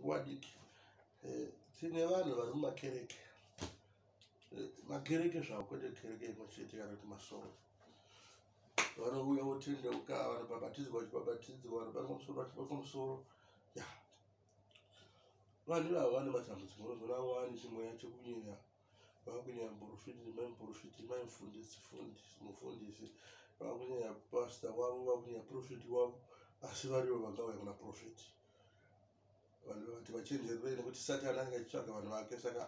wadiki tine vanhu vari mumakereke makereke zvavo kwete kereke imwe chete kana kuti masoro vanouya votendeuka vanobhabhatidzwa vachibhabhatidzwa vanobata pamusoro vachiba pamusoro ya vanhu ivavo vane matambudziko unozona wani chimweya chekunyenya vakunyenya muprofiti mufundisi vakunyenya pasta wavo vakunyenya profiti wavo asi varivo vangauya kuna profiti vanhu vati vachenjerere nekuti satani anenge achitsvaga vanhu vake saka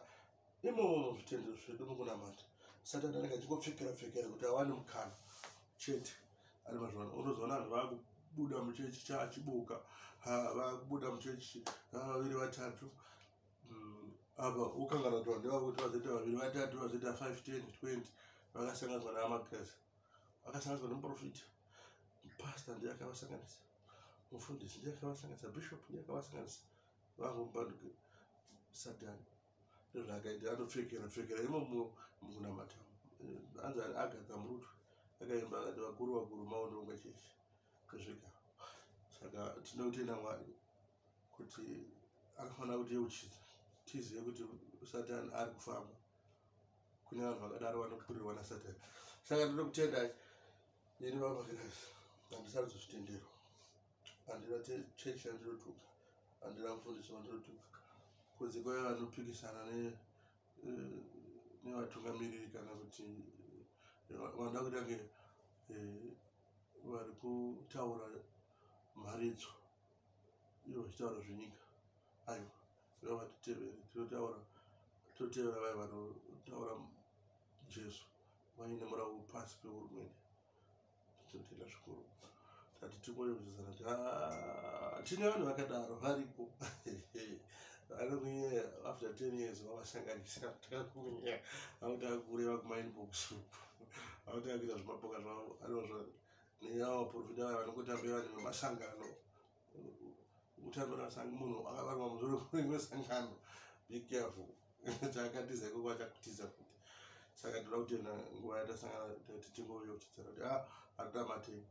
imomo zvitendero zvedu mukunamata satani anenge achingopfekera kuti awane mukana chete ari mazvano unozoona vanhu vakubuda muchechi chaachibuka vakubuda muchechi vaviri vatatu apa ukangana kuti vanhu vavo kuti vazoita vaviri vatatu vazoita 5 10 20 vakasanganiswa naamagirazi vakasanganiswa nemuprofita pasta ndiye akavasanganisa mufundisi ndiye akavasanganisa bishop ndiye akavasanganisa vangomubanduke satani ndozvaakaita anopfekera imomo mukunamata anzi agadza murutu akaimba akati vakuru maononga chechi kusvika saka tinoda kutenda Mwari kuti anofanira kuti yeuchidza tizive kuti satani ari kufamba kune vanhu vakadaro vanokurirwa nasatani saka tinoda kutendai ini vamagirazi handisarudzi zvitendero handina chechi yandirotuka handina mufundisi wandirotuka kunze kwaiva vanopikisana nevatungamiriri kana kuti vanoda kutange vari kutaura mharidzo ivo vachitaura zvenyika aiwa ivo vatitevere totevera vaya vanotaura jesu vaine murau pasi pehurumende totenda zvikuru tati tingoyeudzisana kuti tine vanhu vakadaro varipo vanokunyenya after 10 years vavasanganisa takakunyenya vakutaka kureva kumainbox vakutaka kuita zvimapoka zvavo arivazvo neavo vaprofita vaya vanongotambira vanhu vemasangano kutambira munhu akavarwa muzoro kurimwe sangano be careful chakatiza ikoko achakutiza futi saka toda kutenda nguva yatasangana titingoyeuchidzana kuti hatida matei